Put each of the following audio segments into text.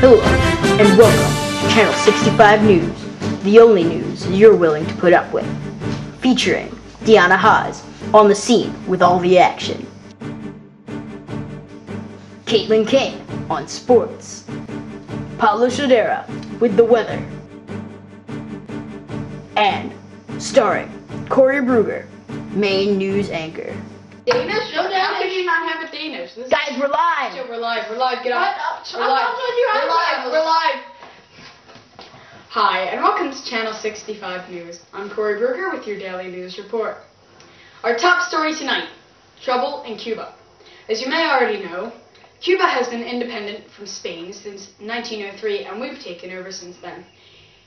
Hello, and welcome to Channel 65 News, the only news you're willing to put up with. Featuring Deanna Haas on the scene with all the action. Caitlin King on sports. Pablo Shadera with the weather. And starring Corey Bruger, main news anchor. Danish? No, how could you not have a Danish? Guys, we're live! We're live, get up. We're live. Hi, and welcome to Channel 65 News. I'm Corey Bruger with your daily news report. Our top story tonight, trouble in Cuba. As you may already know, Cuba has been independent from Spain since 1903, and we've taken over since then.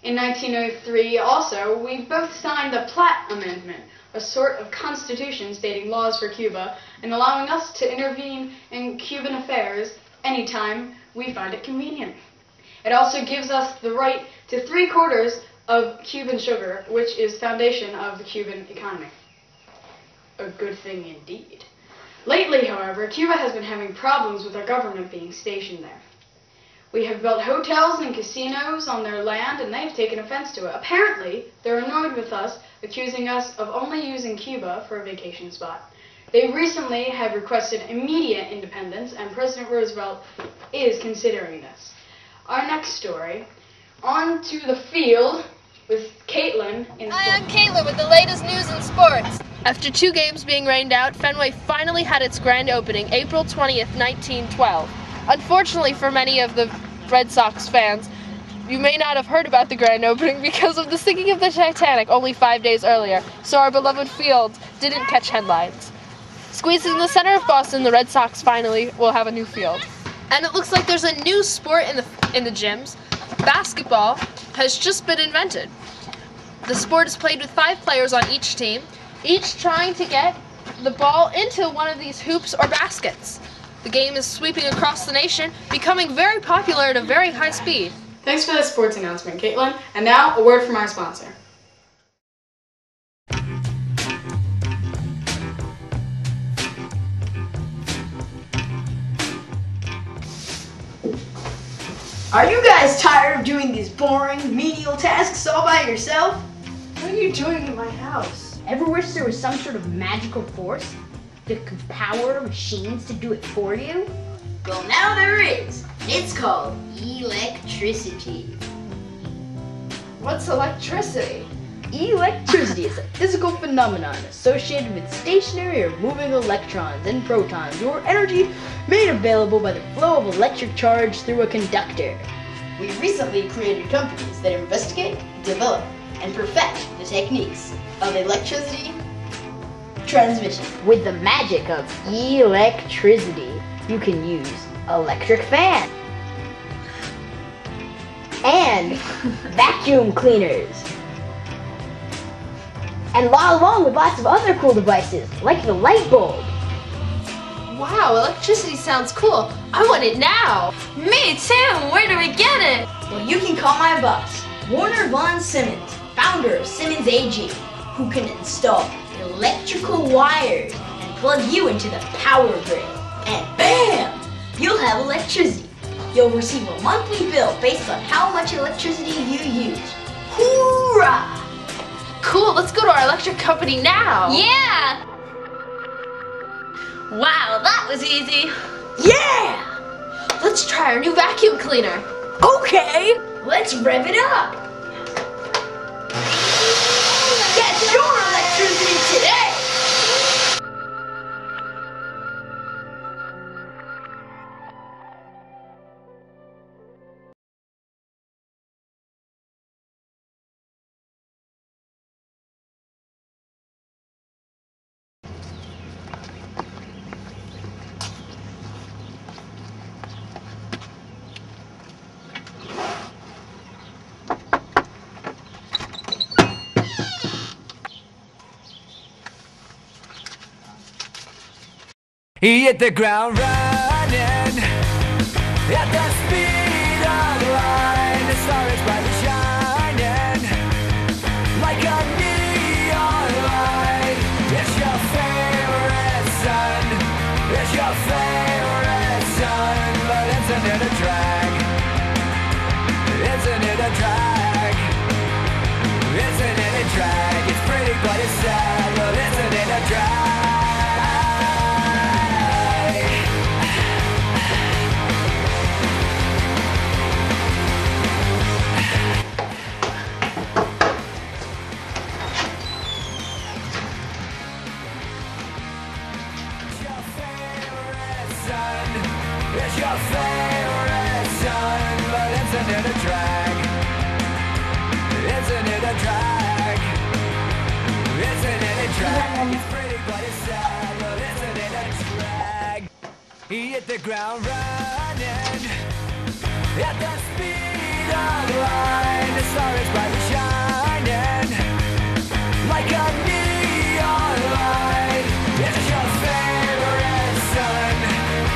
In 1903, also, we both signed the Platt Amendment, a sort of constitution stating laws for Cuba and allowing us to intervene in Cuban affairs anytime we find it convenient. It also gives us the right to 3/4 of Cuban sugar, which is foundation of the Cuban economy. A good thing indeed. Lately, however, Cuba has been having problems with our government being stationed there. We have built hotels and casinos on their land, and they've taken offense to it. Apparently, they're annoyed with us, accusing us of only using Cuba for a vacation spot. They recently have requested immediate independence, and President Roosevelt is considering this. Our next story, on to the field with Caitlin in sports. Hi, I'm Caitlin with the latest news in sports. After 2 games being rained out, Fenway finally had its grand opening April 20th, 1912. Unfortunately for many of the Red Sox fans, you may not have heard about the grand opening because of the sinking of the Titanic only 5 days earlier, so our beloved field didn't catch headlines. Squeezed in the center of Boston, the Red Sox finally will have a new field. And it looks like there's a new sport in the gyms. Basketball has just been invented. The sport is played with 5 players on each team, each trying to get the ball into one of these hoops or baskets. The game is sweeping across the nation, becoming very popular at a very high speed. Thanks for the sports announcement, Caitlin. And now, a word from our sponsor. Are you guys tired of doing these boring, menial tasks all by yourself? What are you doing in my house? Ever wish there was some sort of magical force that could power machines to do it for you? Well, now there is. It's called electricity. What's electricity? Electricity is a physical phenomenon associated with stationary or moving electrons and protons, or energy made available by the flow of electric charge through a conductor. We recently created companies that investigate, develop, and perfect the techniques of electricity transmission. With the magic of electricity, you can use electric fan and vacuum cleaners, and along with lots of other cool devices like the light bulb. Wow, electricity sounds cool. I want it now. Me too. Where do we get it? Well, you can call my boss, Warner Von Simmons, founder of Simmons AG, who can install electrical wires and plug you into the power grid. And bam! You'll have electricity. You'll receive a monthly bill based on how much electricity you use. Hoorah! Cool, let's go to our electric company now. Yeah! Wow, that was easy. Yeah! Let's try our new vacuum cleaner. Okay, let's rev it up. Get your electricity today! He hit the ground running at the speed of light. The star is brightly shining like a neon light. It's your favorite son. It's your favorite son, but it's under the track. but it's sad, but isn't it a drag? It's your favorite son, but isn't it a drag? Isn't it a drag? Isn't it a drag? It's pretty but it's sad, but isn't it a drag? He hit the ground running at the speed of light. The star is brightly shining like a neon light. It's your favorite son.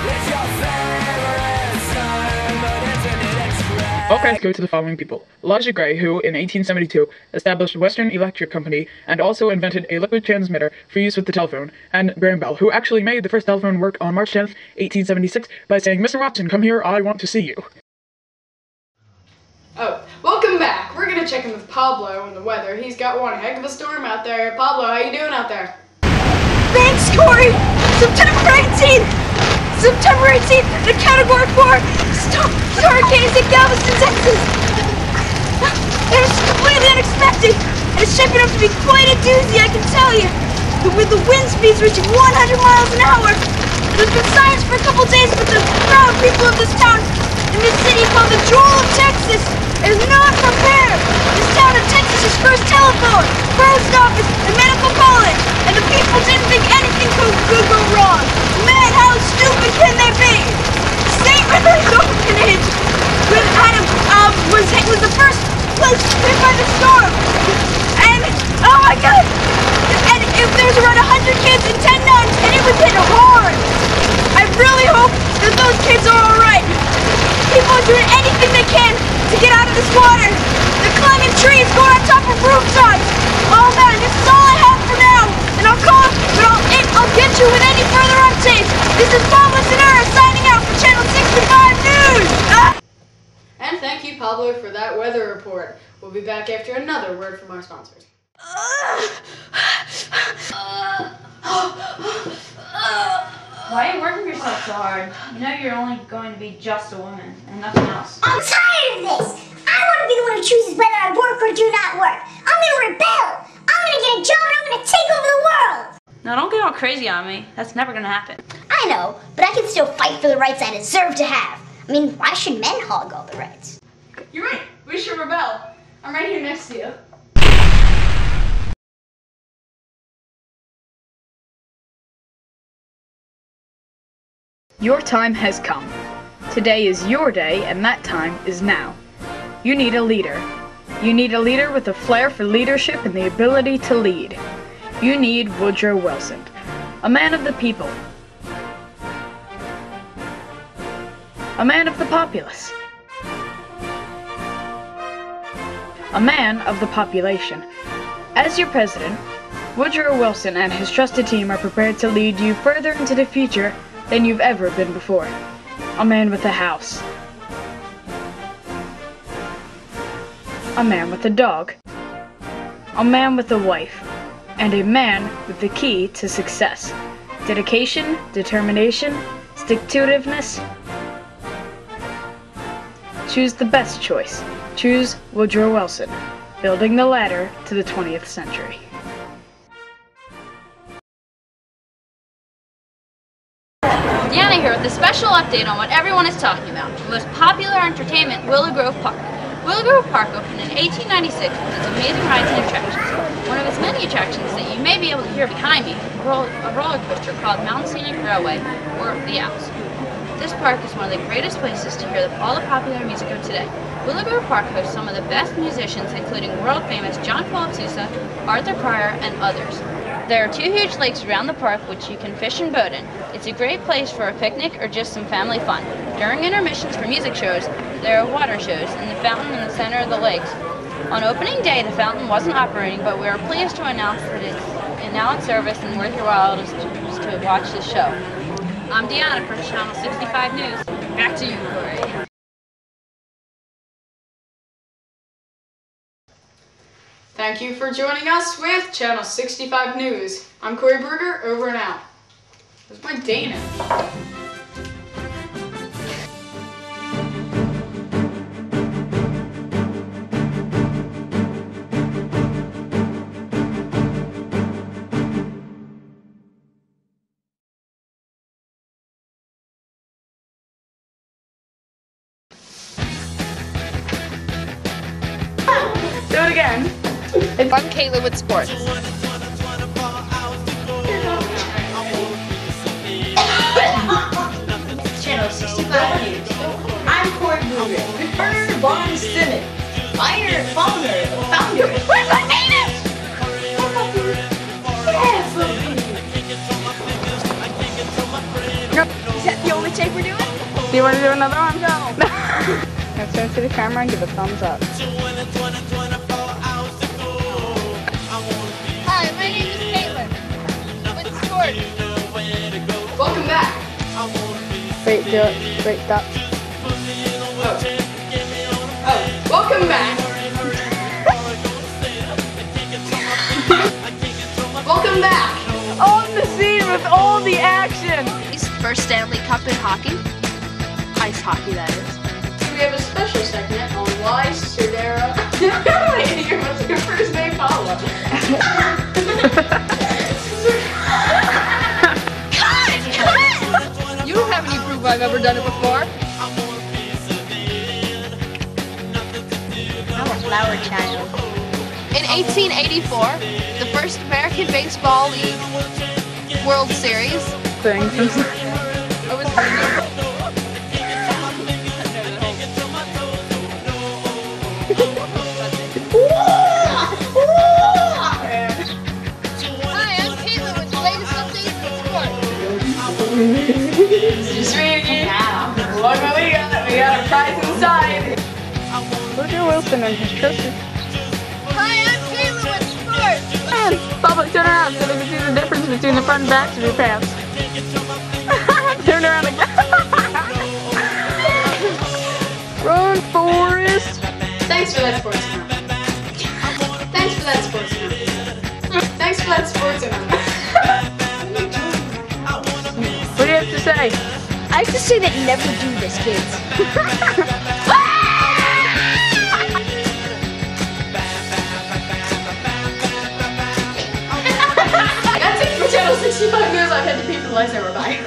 It's your favorite son, but isn't it a drag? All credits go to the following people. Elijah Gray, who in 1872 established Western Electric Company and also invented a liquid transmitter for use with the telephone, and Graham Bell, who actually made the first telephone work on March 10th, 1876 by saying, "Mr. Watson, come here, I want to see you." Oh, welcome back. We're gonna check in with Pablo on the weather. He's got one heck of a storm out there. Pablo, how you doing out there? Thanks, Corey! September 18th! September 18th, the Category 4 hurricane is in Galveston, Texas! It is completely unexpected, and it's shaping up to be quite a doozy, I can tell you. With the wind speeds reaching 100 miles an hour. There's been sirens for a couple days, but the proud people of this town, in this city called the Jewel of Texas, is not prepared. This town of Texas's first telephone, post office, and medical college, and the people didn't think anything could go wrong. Man, how stupid can they be? St. Mary's Orphanage was the first place hit by the storm, and oh my God! And there was around 100 kids and 10 nuns, and it was hit hard. I really hope that those kids are all right. People are doing anything they can to get out of this water. They're climbing trees, going on top of rooftops. Oh man, this is all I have for now. And I'll call, but I'll get you with any further updates. This is Pablo Sonora signing out for Channel 65 News. And thank you, Pablo, for that weather report. We'll be back after another word from our sponsors. Why are you working yourself so hard? You know you're only going to be just a woman and nothing else. I'm tired of this! I want to be the one who chooses whether I work or do not work. I'm going to rebel! I'm going to get a job and I'm going to take over the world! Now don't get all crazy on me. That's never going to happen. I know, but I can still fight for the rights I deserve to have. I mean, why should men hog all the rights? You're right. We should rebel. I'm right here next to you. Your time has come. Today is your day, and that time is now. You need a leader. You need a leader with a flair for leadership and the ability to lead. You need Woodrow Wilson, a man of the people, a man of the populace, a man of the population. As your president, Woodrow Wilson and his trusted team are prepared to lead you further into the future than you've ever been before. A man with a house. A man with a dog. A man with a wife. And a man with the key to success. Dedication, determination, stick-to-itiveness. Choose the best choice. Choose Woodrow Wilson, building the ladder to the 20th century. Deanna here with a special update on what everyone is talking about, the most popular entertainment, Willow Grove Park. Willow Grove Park opened in 1896 with its amazing rides and attractions. One of its many attractions that you may be able to hear behind me, a roller coaster called Mountain Scenic Railway, or the Owls. This park is one of the greatest places to hear all the popular music of today. Willow Grove Park hosts some of the best musicians, including world-famous John Philip Sousa, Arthur Pryor, and others. There are 2 huge lakes around the park which you can fish and boat in. It's a great place for a picnic or just some family fun. During intermissions for music shows, there are water shows in the fountain in the center of the lakes. On opening day, the fountain wasn't operating, but we are pleased to announce that it's now in service and worth your while to watch the show. I'm Deanna from Channel 65 News. Back to you, Corey. Thank you for joining us with Channel 65 News. I'm Corey Berger, over and out. Where's my Dana? Do it again. I'm Kayla with sports. Channel 65 News. I'm Corey Berger. With Burner Von Simmons. Founder. Where's my Dana? Is that the only take we're doing? Do you want to do another one? No. Now turn to the camera and give a thumbs up. Hi, my name is Caitlin with sports. Welcome back. Wait, do it. Wait, stop. Oh, welcome back. Welcome back. On the scene with all the action. First Stanley Cup in hockey. Ice hockey, that is. We have a special segment on why Serdara. Wait, what's your first name, Paula? You don't have any proof I've ever done it before. I'm a flower child. In 1884, the first American Baseball League World Series. Hi, I'm Caitlin with the latest updates in sports. Sweetie. Look what we got. We got a prize inside. Look at Wilson and his trophy. Hi, I'm Caitlin with sports. Public, turn around so they can see the difference between the front and backs of your pants. Turn around again. Run, Forrest. Thanks for that sports announcement. Thanks for that sports announcement. Thanks for that sports announcement. What do you have to say? I have to say that never do this, kids. That's it for Channel 65 News. I've had to pee for the lightsaber. Bye.